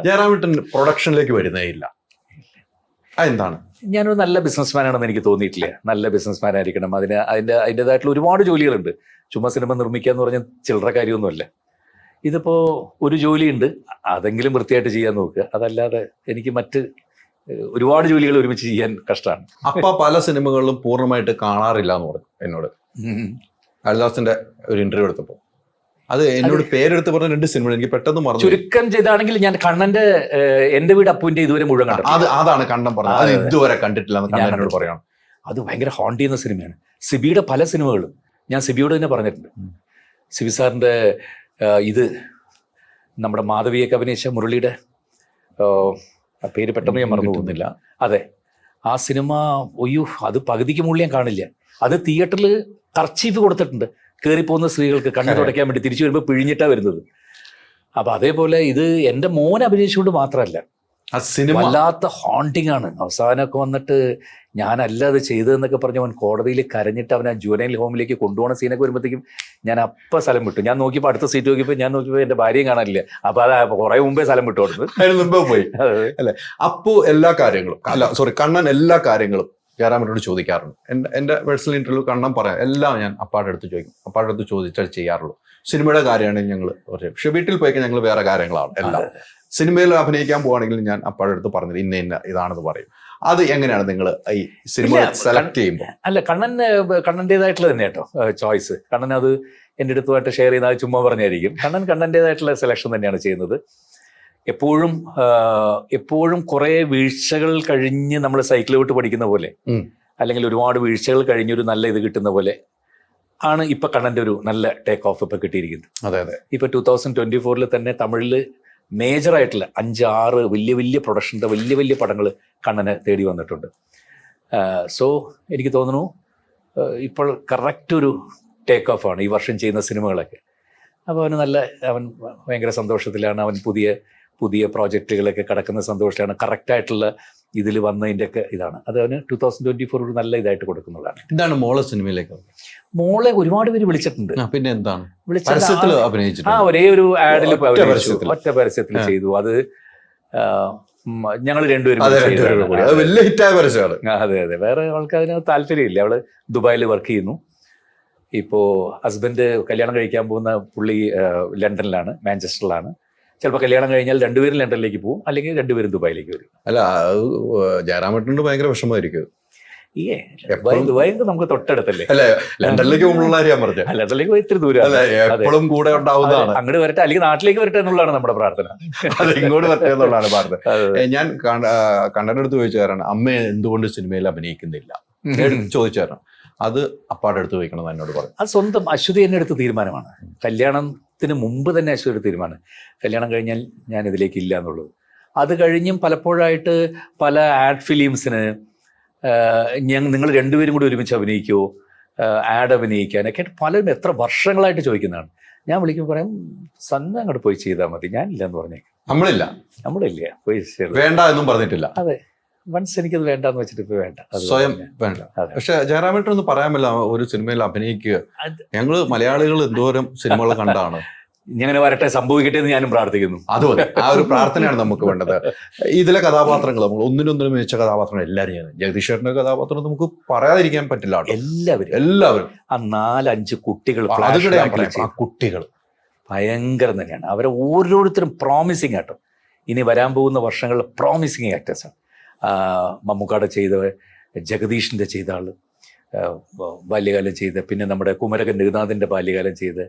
S2: ജയറാമേട്ടൻ പ്രൊഡക്ഷനിലേക്ക് വരുന്നേ ഇല്ല. അതെന്താണ്?
S1: ഞാനൊരു നല്ല ബിസിനസ്മാനാണെന്ന് എനിക്ക് തോന്നിയിട്ടില്ല. നല്ല ബിസിനസ്മാൻ ആയിരിക്കണം. അതിൻ്റെതായിട്ടുള്ള ഒരുപാട് ജോലികളുണ്ട്. ചുമ്മാ സിനിമ നിർമ്മിക്കുക എന്ന് പറഞ്ഞാൽ ചില്ലറ കാര്യമൊന്നുമല്ല. ഇതിപ്പോ ഒരു ജോലിയുണ്ട്, അതെങ്കിലും വൃത്തിയായിട്ട് ചെയ്യാൻ നോക്കുക. അതല്ലാതെ എനിക്ക് മറ്റ് ഒരുപാട് ജോലികൾ ഒരുമിച്ച് ചെയ്യാൻ കഷ്ടമാണ്.
S2: അപ്പ പല സിനിമകളിലും പൂർണ്ണമായിട്ട് കാണാറില്ല എന്ന് പറഞ്ഞു എന്നോട്. കാളിദാസിന്റെ ഒരു ഇന്റർവ്യൂ എടുത്തപ്പോ അത് എന്നോട് പേരെടുത്ത് പറഞ്ഞ 2 സിനിമകൾ എനിക്ക് പെട്ടെന്ന് മറന്നു.
S1: ചുരുക്കം ചെയ്താണെങ്കിൽ ഞാൻ കണ്ണന്റെ എന്റെ വീട് അപ്പുവിന്റെ ഇതുവരെ മുഴുവൻ കണ്ടു.
S2: അതാണ് കണ്ണൻ പറഞ്ഞത്. അത് ഇതുവരെ കണ്ടിട്ടില്ല എന്ന് കണ്ണനോട് പറയണം.
S1: അത് ഭയങ്കര ഹോണ്ട് ചെയ്യുന്ന സിനിമയാണ്. സിബിയുടെ പല സിനിമകളും ഞാൻ സിബിയോട് തന്നെ പറഞ്ഞിട്ടുണ്ട്. സിബി സാറിന്റെ ഇത് നമ്മുടെ മാധവിയൊക്കെ അഭിനയിച്ച മുരളിയുടെ പേര് പെട്ടെന്ന് ഞാൻ മറന്നു പോകുന്നില്ല. അതെ, ആ സിനിമ അത് പകുതിക്ക് മുകളിൽ ഞാൻ കാണില്ല. അത് തിയേറ്ററിൽ കർച്ചീഫ് കൊടുത്തിട്ടുണ്ട്. കയറിപ്പോകുന്ന സ്ത്രീകൾക്ക് കണ്ണു തുടയ്ക്കാൻ വേണ്ടി തിരിച്ചു വരുമ്പോൾ പിഴിഞ്ഞിട്ടാണ് വരുന്നത്. അപ്പൊ അതേപോലെ ഇത് എൻ്റെ മോൻ അഭിനയിച്ചുകൊണ്ട് മാത്രമല്ല,
S2: ആ സിനിമ
S1: വല്ലാത്ത ഹോണ്ടിങ് ആണ്. അവസാനമൊക്കെ വന്നിട്ട് ഞാനല്ല അത് ചെയ്തതെന്നൊക്കെ പറഞ്ഞ് അവൻ കോടതിയിൽ കരഞ്ഞിട്ട് അവൻ ആ ജുവനൈൽ ഹോമിലേക്ക് കൊണ്ടുപോകുന്ന സീനൊക്കെ വരുമ്പോഴത്തേക്കും ഞാൻ അപ്പം സ്ഥലം വിട്ടു. ഞാൻ നോക്കിയപ്പോൾ അടുത്ത സീറ്റ് നോക്കിയപ്പോൾ എൻ്റെ ഭാര്യയും കാണാനില്ല. അപ്പൊ അത് കുറെ മുമ്പേ സ്ഥലം വിട്ടു കൊടുത്ത്
S2: അതിന് മുമ്പേ പോയി അല്ലെ? അപ്പോ എല്ലാ കാര്യങ്ങളും കണ്ണൻ എല്ലാ കാര്യങ്ങളും ജയറാമേട്ടനോട് ചോദിക്കാറുണ്ട്. എൻ്റെ പേഴ്സണൽ ഇന്റർവ്യൂ കണ്ണൻ പറയാം എല്ലാം ഞാൻ അപ്പാടെ അടുത്ത് ചോദിക്കും. അപ്പാടെ അടുത്ത് ചോദിച്ചാൽ ചെയ്യാറുള്ളൂ. സിനിമയുടെ കാര്യമാണെങ്കിൽ ഞങ്ങൾ പക്ഷെ വീട്ടിൽ പോയിക്കാൻ ഞങ്ങൾ വേറെ കാര്യങ്ങളാണ് എല്ലാം. സിനിമയിൽ അഭിനയിക്കാൻ പോവുകയാണെങ്കിൽ ഞാൻ അപ്പാടെ അടുത്ത് പറഞ്ഞത് ഇന്ന ഇതാണെന്ന് പറയും. അത് എങ്ങനെയാണ് നിങ്ങൾ ഈ സിനിമ സെലക്ട് ചെയ്യുമ്പോൾ?
S1: അല്ല, കണ്ണൻ്റെതായിട്ടുള്ള തന്നെ കേട്ടോ ചോയ്സ്. കണ്ണൻ അത് എൻ്റെ അടുത്തുമായിട്ട് ഷെയർ ചെയ്യുന്ന ചുമ്മാ പറഞ്ഞായിരിക്കും. കണ്ണൻ്റെതായിട്ടുള്ള സെലക്ഷൻ തന്നെയാണ് ചെയ്യുന്നത്. എപ്പോഴും കുറെ വീഴ്ചകൾ കഴിഞ്ഞ് നമ്മൾ സൈക്കിൾ വിട്ട് പഠിക്കുന്ന പോലെ, അല്ലെങ്കിൽ ഒരുപാട് വീഴ്ചകൾ കഴിഞ്ഞൊരു നല്ല ഇത് കിട്ടുന്ന പോലെ ആണ് ഇപ്പൊ കണ്ണന്റെ ഒരു നല്ല ടേക്ക് ഓഫ് ഇപ്പൊ കിട്ടിയിരിക്കുന്നത്.
S2: അതെ അതെ.
S1: ഇപ്പൊ 2024 തന്നെ തമിഴില് മേജറായിട്ടുള്ള 5-6 വലിയ പ്രൊഡക്ഷൻ്റെ വലിയ പടങ്ങൾ കണ്ണനെ തേടി വന്നിട്ടുണ്ട്. സോ എനിക്ക് തോന്നുന്നു ഇപ്പോൾ കറക്റ്റ് ഒരു ടേക്ക് ഓഫ് ആണ് ഈ വർഷം ചെയ്യുന്ന സിനിമകളൊക്കെ. അപ്പോൾ അവൻ ഭയങ്കര സന്തോഷത്തിലാണ്. അവൻ പുതിയ പ്രോജക്റ്റുകളൊക്കെ കിടക്കുന്ന സന്തോഷത്തിലാണ്. കറക്റ്റായിട്ടുള്ള ഇതിൽ വന്നതിൻ്റെയൊക്കെ ഇതാണ്. അത് അവന് 2024 ഒരു നല്ല ഇതായിട്ട് കൊടുക്കുന്നതാണ്.
S2: എന്താണ് മോളെ സിനിമയിലേക്ക്?
S1: മോളെ ഒരുപാട് പേര് വിളിച്ചിട്ടുണ്ട്.
S2: പിന്നെ എന്താണ്
S1: ഒരേ ഒരു ആഡിൽ ഒറ്റ പരസ്യത്തിൽ ചെയ്തു. അത് ഞങ്ങൾ രണ്ടുപേരും
S2: അതെ,
S1: കൂടി
S2: രണ്ടുപേരും
S1: ചെയ്തതാണ്.
S2: കൂടി. അത് വലിയ ഹിറ്റായ പരസ്യമാണ്.
S1: അതെ അതെ, വേറെ അവൾക്ക് അതിന് താല്പര്യമില്ല. അവള് ദുബായിൽ വർക്ക് ചെയ്യുന്നു. ഇപ്പോ ഹസ്ബൻഡ് കല്യാണം കഴിക്കാൻ പോകുന്ന പുള്ളി ലണ്ടനിലാണ്, മാഞ്ചസ്റ്ററിലാണ്. ചിലപ്പോൾ കല്യാണം കഴിഞ്ഞാൽ രണ്ടുപേരും ലണ്ടനിലേക്ക് പോകും, അല്ലെങ്കിൽ രണ്ടുപേരും ദുബായിലേക്ക് വരും.
S2: അല്ല, അത് ജയറാമേട്ടനുണ്ട് ഭയങ്കര വിഷമമായിരിക്കും.
S1: ദുബായി നമുക്ക് തൊട്ടടുത്തല്ലേ.
S2: അല്ലെ, ലണ്ടനിലേക്ക് പോകുന്നുള്ള കാര്യം ഞാൻ പറഞ്ഞത്.
S1: ലണ്ടനിലേക്ക് പോയി ഇത്തിരി ദൂരം,
S2: അല്ലെ, എപ്പോഴും കൂടെ ഉണ്ടാവുന്നതാണ്.
S1: അങ്ങോട്ട് വരട്ടെ, അല്ലെങ്കിൽ നാട്ടിലേക്ക് വരട്ടെ എന്നുള്ളതാണ് നമ്മുടെ പ്രാർത്ഥന.
S2: അത് ഇങ്ങോട്ട് വരട്ടെ എന്നുള്ളതാണ് പ്രാർത്ഥന. ഞാൻ കണ്ണനടുത്ത് ചോദിച്ചു കാരണം അമ്മ എന്തുകൊണ്ട് സിനിമയിൽ അഭിനയിക്കുന്നില്ല ചോദിച്ചു തരണം. അത് അപ്പാടെ അടുത്ത് ചോദിക്കണം എന്നോട് പറഞ്ഞു.
S1: അത് സ്വന്തം അശ്വതി എന്നെ എടുത്ത തീരുമാനമാണ്. കല്യാണത്തിന് മുമ്പ് തന്നെ അശ്വതി എടുത്ത തീരുമാനം, കല്യാണം കഴിഞ്ഞാൽ ഞാൻ ഇതിലേക്ക് ഇല്ല എന്നുള്ളത്. അത് കഴിഞ്ഞും പലപ്പോഴായിട്ട് പല ആഡ് ഫിലിംസിന് നിങ്ങൾ രണ്ടുപേരും കൂടി ഒരുമിച്ച് അഭിനയിക്കുമോ, ആഡ് അഭിനയിക്കാനൊക്കെ പലരും എത്ര വർഷങ്ങളായിട്ട് ചോദിക്കുന്നതാണ്. ഞാൻ വിളിക്കുമ്പോൾ പറയും, സന്ത അങ്ങോട്ട് പോയി ചെയ്താൽ മതി, ഞാനില്ല എന്ന് പറഞ്ഞേക്കും. നമ്മളില്ല പോയി
S2: വേണ്ട എന്നും പറഞ്ഞിട്ടില്ല.
S1: അതെ, വൺസ് എനിക്കത് വേണ്ടെന്ന് വെച്ചിട്ട് ഇപ്പൊ വേണ്ട,
S2: സ്വയം വേണ്ട. പക്ഷെ ജയറാമേട്ടൻ ഒന്ന് പറയാമല്ലോ, ഒരു സിനിമയിൽ അഭിനയിക്കുക. ഞങ്ങള് മലയാളികൾ എന്തോരം സിനിമകൾ കണ്ടാണ്.
S1: ഇങ്ങനെ വരട്ടെ, സംഭവിക്കട്ടെ എന്ന് ഞാനും പ്രാർത്ഥിക്കുന്നു.
S2: അതുപോലെ ആ ഒരു പ്രാർത്ഥനയാണ് നമുക്ക് വേണ്ടത്. ഇതിലെ കഥാപാത്രങ്ങൾ നമ്മൾ ഒന്നിനൊന്നിനും മികച്ച കഥാപാത്രങ്ങൾ എല്ലാവരും ചെയ്യുന്നത്. ജഗദീഷ് ചേട്ടന്റെ കഥാപാത്രം നമുക്ക് പറയാതിരിക്കാൻ പറ്റില്ല. എല്ലാവരും
S1: ആ 4-5 കുട്ടികൾ,
S2: ആ കുട്ടികൾ
S1: ഭയങ്കരം തന്നെയാണ്. അവരെ ഓരോരുത്തരും പ്രോമിസിങ് ആട്ടോ. ഇനി വരാൻ പോകുന്ന വർഷങ്ങളിൽ പ്രോമിസിങ് ആക്ടേഴ്സാണ്. മമ്മൂക്കാടെ ചെയ്ത, ജഗദീഷിന്റെ ചെയ്ത ആള് ബാല്യകാലം ചെയ്ത്, പിന്നെ നമ്മുടെ കുമരകൻ രഘുനാഥിന്റെ ബാല്യകാലം ചെയ്ത്,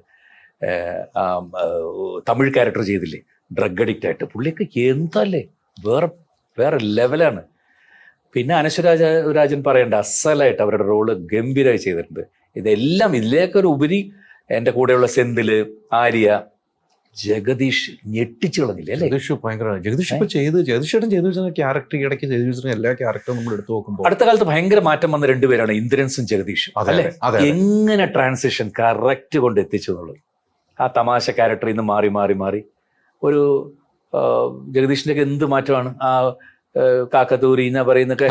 S1: തമിഴ് ക്യാരക്ടർ ചെയ്തില്ലേ, ഡ്രഗ് അഡിക്റ്റ് ആയിട്ട്. പുള്ളിയൊക്കെ എന്തല്ലേ, വേറെ ലെവലാണ്. പിന്നെ അനശ്വരാജൻ പറയേണ്ട, അസലായിട്ട് അവരുടെ റോള് ഗംഭീരമായി ചെയ്തിട്ടുണ്ട്. ഇതെല്ലാം ഇതിലേക്കൊരു ഉപരി എൻ്റെ കൂടെയുള്ള സെന്തില്, ആര്യ, ജഗദീഷ് ഞെട്ടിച്ചു കളഞ്ഞില്ലേ അല്ലേ.
S2: ഭയങ്കര ജഗദീഷ് ഇപ്പൊ ജഗദീഷ് ചേട്ടൻ ചെയ്തു ക്യാരക്ടർ ഇടയ്ക്ക് ചെയ്തു എല്ലാ ക്യാരക്ടറും നമ്മൾ എടുത്തു നോക്കുമ്പോൾ
S1: അടുത്ത കാലത്ത് ഭയങ്കര മാറ്റം വന്ന രണ്ടുപേരാണ് ഇന്ദ്രൻസും ജഗദീഷും. അല്ലെ, എങ്ങനെ ട്രാൻസിഷൻ കറക്റ്റ് കൊണ്ട് എത്തിച്ചു എന്നുള്ളത്. ആ തമാശ ക്യാരക്ടറിൽ നിന്ന് മാറി മാറി മാറി ഒരു ജഗദീഷിന്റെ ഒക്കെ എന്ത് മാറ്റമാണ്. ആ കാക്കത്തൂരി എന്ന് പറയുന്നൊക്കെ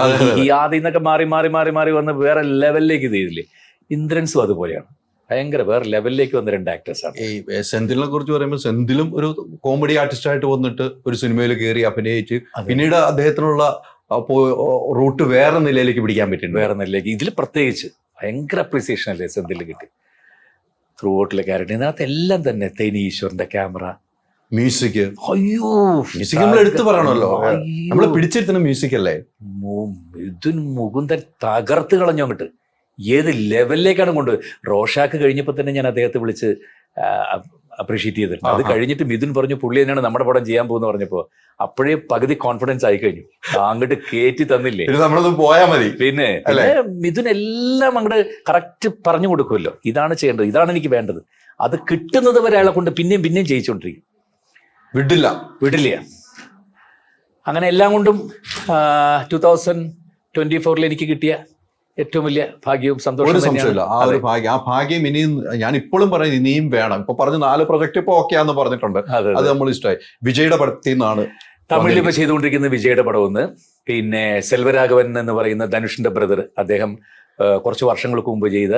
S1: ആദ്യം നിന്നൊക്കെ മാറി മാറി മാറി മാറി വന്ന് വേറെ ലെവലിലേക്ക് ചെയ്തില്ലേ. ഇന്ദ്രൻസും അതുപോലെയാണ്, ഭയങ്കര വേറെ ലെവലിലേക്ക് വന്ന 2 ആക്ടേഴ്സാണ്.
S2: ഈ സെന്തിലിനെ കുറിച്ച് പറയുമ്പോൾ സെന്തിലും ഒരു കോമഡി ആർട്ടിസ്റ്റ് ആയിട്ട് വന്നിട്ട് ഒരു സിനിമയിൽ കയറി അഭിനയിച്ച് പിന്നീട് അദ്ദേഹത്തിനുള്ള റൂട്ട് വേറെ നിലയിലേക്ക് പിടിക്കാൻ പറ്റുന്നുണ്ട്.
S1: വേറെ നിലയിലേക്ക് ഇതിൽ പ്രത്യേകിച്ച് ഭയങ്കര അപ്രീസിയേഷൻ അല്ലേ സെന്തിൽ കിട്ടി. ത്രൂ ഔട്ടിലെ ക്യാരക്ടർ ഇതിനകത്ത് എല്ലാം തന്നെ. തേനി ഈശ്വറിന്റെ ക്യാമറ,
S2: മ്യൂസിക്,
S1: അയ്യോ
S2: മ്യൂസിക് നമ്മൾ എടുത്തു പറയണല്ലോ, നമ്മള് പിടിച്ചിരുത്തുന്ന മ്യൂസിക് അല്ലേ.
S1: മിഥുൻ മുകുന്ദൻ തകർത്ത് കളഞ്ഞു അങ്ങോട്ട്. ഏത് ലെവലിലേക്കാണ് കൊണ്ട്. റോഷാക്ക് കഴിഞ്ഞപ്പോൾ തന്നെ ഞാൻ അദ്ദേഹത്തെ വിളിച്ച് അപ്രീഷിയേറ്റ് ചെയ്തിട്ടുണ്ട്. അത് കഴിഞ്ഞിട്ട് മിഥുൻ പറഞ്ഞു പുള്ളി തന്നെയാണ് നമ്മുടെ പടം ചെയ്യാൻ പോകുന്ന പറഞ്ഞപ്പോൾ അപ്പോഴേ പകുതി കോൺഫിഡൻസ് ആയി കഴിഞ്ഞു. അങ്ങോട്ട് കയറ്റി തന്നില്ലേ,
S2: നമ്മളൊന്നും പോയാൽ മതി.
S1: പിന്നെ മിഥുൻ എല്ലാം അങ്ങോട്ട് കറക്റ്റ് പറഞ്ഞു കൊടുക്കുമല്ലോ, ഇതാണ് ചെയ്യേണ്ടത്, ഇതാണ് എനിക്ക് വേണ്ടത്. അത് കിട്ടുന്നത് വരെ അയാളെ കൊണ്ട് പിന്നെയും പിന്നെയും ജയിച്ചുകൊണ്ടിരിക്കും, വിടില്ല. അങ്ങനെ എല്ലാം കൊണ്ടും 2024 എനിക്ക് കിട്ടിയ ഏറ്റവും വലിയ ഭാഗ്യവും സന്തോഷവും.
S2: സംശയമില്ല, ആ ഒരു ഭാഗ്യം, ആ ഭാഗ്യം ഇനിയും ഞാൻ ഇപ്പോഴും പറയുന്നത് ഇനിയും വേണം. ഇപ്പൊ പറഞ്ഞ 4 പ്രൊജക്ട് ഇപ്പൊ ഓക്കെയാന്ന് പറഞ്ഞിട്ടുണ്ട്, അത് നമ്മൾ ഇഷ്ടമായി. വിജയുടെ പടത്തിൽ നിന്നാണ്
S1: തമിഴിൽ ഇപ്പൊ ചെയ്തുകൊണ്ടിരിക്കുന്നത് വിജയുടെ പടമെന്ന്. പിന്നെ സെൽവരാഘവൻ എന്ന് പറയുന്ന ധനുഷിന്റെ ബ്രദർ, അദ്ദേഹം കുറച്ച് വർഷങ്ങൾക്ക് മുമ്പ് ചെയ്ത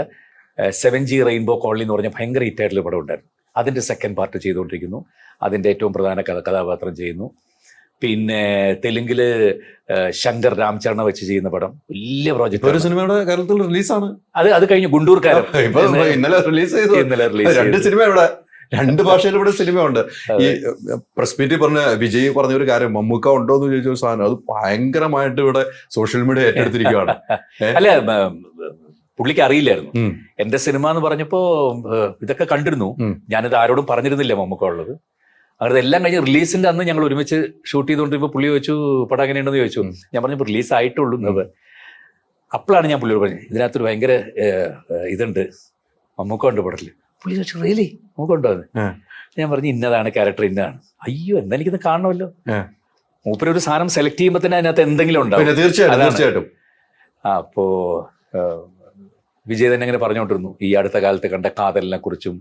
S1: 7G റെയിൻബോ കോളനി എന്ന് പറഞ്ഞ ഭയങ്കര ഹിറ്റായിട്ടുള്ള പടം ഉണ്ടായിരുന്നു. അതിന്റെ 2nd പാർട്ട് ചെയ്തുകൊണ്ടിരിക്കുന്നു. അതിന്റെ ഏറ്റവും പ്രധാന കഥാപാത്രം ചെയ്യുന്നു. പിന്നെ തെലുങ്കില് ശങ്കർ രാംചരണ വെച്ച് ചെയ്യുന്ന പടം, വലിയ പ്രോജക്ട്.
S2: ഒരു സിനിമയുടെ കേരളത്തിൽ റിലീസാണ്.
S1: അത് കഴിഞ്ഞു ഗുണ്ടൂർക്കാരൻ
S2: ഇന്നലെ റിലീസ് ചെയ്തു. 2 സിനിമ ഇവിടെ, 2 ഭാഷയിൽ ഇവിടെ സിനിമ ഉണ്ട്. ഈ പ്രസ് മീറ്റിൽ പറഞ്ഞ വിജയ് പറഞ്ഞ ഒരു കാര്യം, മമ്മൂക്ക ഉണ്ടോ എന്ന് ചോദിച്ച ഒരു സാധനം, അത് ഭയങ്കരമായിട്ട് ഇവിടെ സോഷ്യൽ മീഡിയ ഏറ്റെടുത്തിരിക്കുകയാണ്.
S1: അല്ല, പുള്ളിക്ക് അറിയില്ലായിരുന്നു എന്റെ സിനിമ എന്ന് പറഞ്ഞപ്പോ. ഇതൊക്കെ കണ്ടിരുന്നു, ഞാനിത് ആരോടും പറഞ്ഞിരുന്നില്ല മമ്മൂക്ക ഉള്ളത്. അങ്ങനെ എല്ലാം കഴിഞ്ഞ് റിലീസിന്റെ അന്ന് ഞങ്ങൾ ഒരുമിച്ച് ഷൂട്ട് ചെയ്തുകൊണ്ടിരിക്കുമ്പോൾ പുള്ളി ചോദിച്ചു പടം എങ്ങനെയുണ്ടെന്ന് ചോദിച്ചു. ഞാൻ പറഞ്ഞു റിലീസ് ആയിട്ടുള്ളൂ എന്നത്. അപ്പോഴാണ് ഞാൻ പുള്ളിയോട് പറഞ്ഞത് ഇതിനകത്തൊരു ഭയങ്കര ഇതുണ്ട്, മമ്മൂക്ക ഉണ്ട് പടത്തില്. പുള്ളി ചോദിച്ചു റിയലി മമ്മൂക്ക ഉണ്ടോ എന്ന്. ഞാൻ പറഞ്ഞു ഇന്നതാണ് ക്യാരക്ടർ, ഇന്നതാണ്. അയ്യോ എന്താ എനിക്കിത് കാണണമല്ലോ. മൂപ്പര് ഒരു സാധനം സെലക്ട് ചെയ്യുമ്പോൾ തന്നെ അതിനകത്ത് എന്തെങ്കിലും ഉണ്ടാവും.
S2: തീർച്ചയായിട്ടും.
S1: അപ്പോ വിജയ് തന്നെ അങ്ങനെ പറഞ്ഞുകൊണ്ടിരുന്നു ഈ അടുത്ത കാലത്ത് കണ്ട കാതലിനെ കുറിച്ചും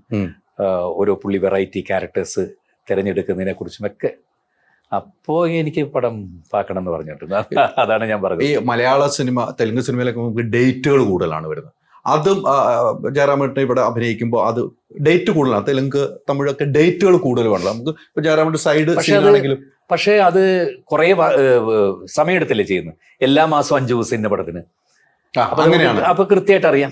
S1: ഓരോ പുള്ളി വെറൈറ്റി ക്യാരക്ടേഴ്സ് തിരഞ്ഞെടുക്കുന്നതിനെ കുറിച്ചുമൊക്കെ. അപ്പോ എനിക്ക് പടം പാക്കണം എന്ന് പറഞ്ഞിട്ടുണ്ട്. അതാണ് ഞാൻ പറഞ്ഞത്.
S2: ഈ മലയാള സിനിമ, തെലുങ്ക് സിനിമയിലൊക്കെ നമുക്ക് ഡേറ്റുകൾ കൂടുതലാണ് വരുന്നത്. അതും ജയറാമേട്ടൻ ഇവിടെ അഭിനയിക്കുമ്പോൾ അത് ഡേറ്റ് കൂടുതലാണ്. തെലുങ്ക് തമിഴൊക്കെ ഡേറ്റുകൾ കൂടുതലുണ്ടല്ലോ. നമുക്ക് ഇപ്പൊ ജയറാമേട്ടൻ സൈഡ് സീനാണെങ്കിലും
S1: പക്ഷേ അത് കുറെ സമയമെടുത്തല്ലേ ചെയ്യുന്നത്. എല്ലാ മാസവും 5 ദിവസം ഇന്ന പടത്തിന്.
S2: അങ്ങനെയാണ്.
S1: അപ്പൊ കൃത്യമായിട്ട് അറിയാം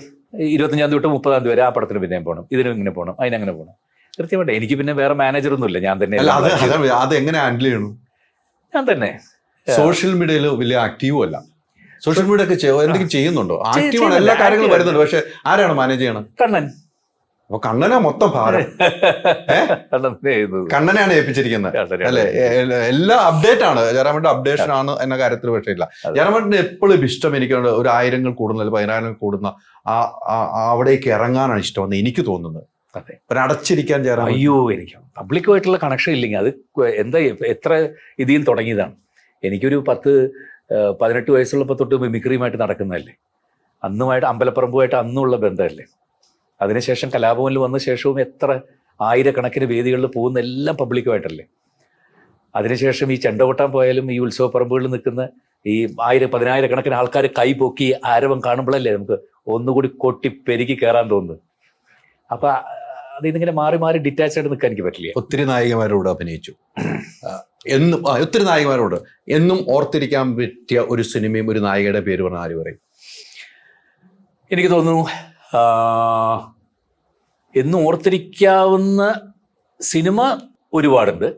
S1: 25-ാം തീയതി തൊട്ട് 30-ാം തീയതി വരെ ആ പടത്തിന് പിന്നെയും പോകണം, ഇതിനും ഇങ്ങനെ പോകണം, അതിനങ്ങനെ പോകണം. കൃത്യമായിട്ട് എനിക്ക് പിന്നെ വേറെ മാനേജറൊന്നുമില്ല, ഞാൻ തന്നെ.
S2: അത് എങ്ങനെ ഹാൻഡിൽ ചെയ്യണം?
S1: ഞാൻ തന്നെ.
S2: സോഷ്യൽ മീഡിയയിൽ വലിയ ആക്റ്റീവും അല്ല. സോഷ്യൽ മീഡിയ ഒക്കെ എന്തെങ്കിലും ചെയ്യുന്നുണ്ടോ? ആക്റ്റീവാണ്, എല്ലാ കാര്യങ്ങളും വരുന്നുണ്ട്. പക്ഷെ ആരാണ് മാനേജ് ചെയ്യണം?
S1: കണ്ണൻ.
S2: അപ്പൊ കണ്ണനാ മൊത്തം ഭാരം. കണ്ണനെയാണ് ഏൽപ്പിച്ചിരിക്കുന്നത് അല്ലെ? എല്ലാ അപ്ഡേറ്റ് ആണ്, ജയറാമേട്ടൻ അപ്ഡേഷൻ ആണ് എന്ന കാര്യത്തിൽ പക്ഷേ ഇല്ല. ജയറാമേട്ടന് എപ്പോഴും ഇഷ്ടം എനിക്ക് ഒരു 1000 കൂടുന്ന 10,000 കൂടുന്ന അവിടേക്ക് ഇറങ്ങാനാണ് ഇഷ്ടമെന്ന് എനിക്ക് തോന്നുന്നത്. അടച്ചിരിക്കാൻ ജയറാമേട്ടൻ
S1: അയ്യോ, എനിക്ക് പബ്ലിക്കുമായിട്ടുള്ള കണക്ഷൻ ഇല്ലെങ്കിൽ അത് എന്താ എത്ര ഇതിൽ തുടങ്ങിയതാണ്. എനിക്കൊരു 18 വയസ്സുള്ളപ്പോൾ തൊട്ട് മിമിക്രിയുമായിട്ട് നടക്കുന്നതല്ലേ, അന്നുമായിട്ട് അമ്പലപ്പറമ്പുമായിട്ട് അന്നുള്ള ബന്ധമല്ലേ. അതിനുശേഷം കലാഭവനിൽ വന്ന ശേഷവും എത്ര ആയിരക്കണക്കിന് വേദികളിൽ പോകുന്ന എല്ലാം പബ്ലിക്കുമായിട്ടല്ലേ. അതിനുശേഷം ഈ ചെണ്ട കൊട്ടാൻ പോയാലും ഈ ഉത്സവ പറമ്പുകളിൽ നിൽക്കുന്ന ഈ 10,000-10,000 ആൾക്കാർ കൈ പൊക്കി ആരവം കാണുമ്പോഴല്ലേ നമുക്ക് ഒന്നുകൂടി കൊട്ടി പെരുകി കയറാൻ തോന്നുന്നു. അപ്പൊ അതിന്നിങ്ങനെ മാറി മാറി ഡിറ്റാച്ച് ആയിട്ട് നിൽക്കാൻ എനിക്ക് പറ്റില്ല.
S2: ഒത്തിരി നായികമാരോട് അഭിനയിച്ചു, ഒത്തിരി നായികമാരോട് എന്നും ഓർത്തിരിക്കാൻ പറ്റിയ ഒരു സിനിമയും ഒരു നായികയുടെ പേര് പറഞ്ഞാൽ ആര് പറയും?
S1: എനിക്ക് തോന്നുന്നു എന്നും ഓർത്തിരിക്കാവുന്ന സിനിമ ഒരുപാടുണ്ട്.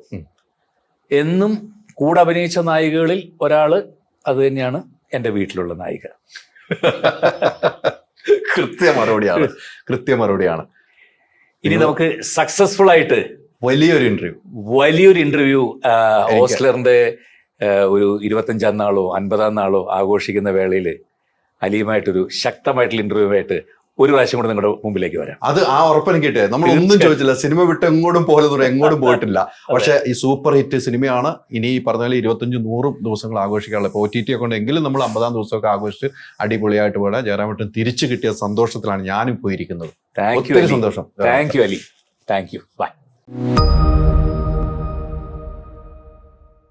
S1: എന്നും കൂടെ അഭിനയിച്ച നായികകളിൽ ഒരാള് അത് തന്നെയാണ് എൻ്റെ വീട്ടിലുള്ള നായിക.
S2: കൃത്യ മറുപടിയാണ്.
S1: ഇനി നമുക്ക് സക്സസ്ഫുൾ ആയിട്ട്
S2: വലിയൊരു
S1: ഇന്റർവ്യൂ ഓസ്ലറിന്റെ ഒരു 25-ാം നാളോ 50-ാം നാളോ ആഘോഷിക്കുന്ന വേളയിൽ അലിയുമായിട്ടൊരു ശക്തമായിട്ടുള്ള ഇന്റർവ്യൂ ആയിട്ട് ഒരു പ്രാവശ്യം കൂടെ നിങ്ങളുടെ മുമ്പിലേക്ക് വരാം.
S2: അത് ആ ഉറപ്പനും കിട്ടേ. നമ്മൾ ഒന്നും ചോദിച്ചില്ല, സിനിമ വിട്ട് എങ്ങോട്ടും എങ്ങോട്ടും പോയിട്ടില്ല. പക്ഷെ ഈ സൂപ്പർ ഹിറ്റ് സിനിമയാണ്. ഇനി ഈ പറഞ്ഞ 25-100 ദിവസങ്ങൾ ആഘോഷിക്കാനുള്ള OTT ഒക്കെ ഉണ്ടെങ്കിലും നമ്മൾ 50-ാം ദിവസമൊക്കെ ആഘോഷിച്ച് അടിപൊളിയായിട്ട് പോകാം. ജയറാമേട്ടൻ തിരിച്ചു കിട്ടിയ സന്തോഷത്തിലാണ് ഞാനും പോയിരിക്കുന്നത്. ഒത്തിരി സന്തോഷം.
S1: Thank you Ali, thank you. By.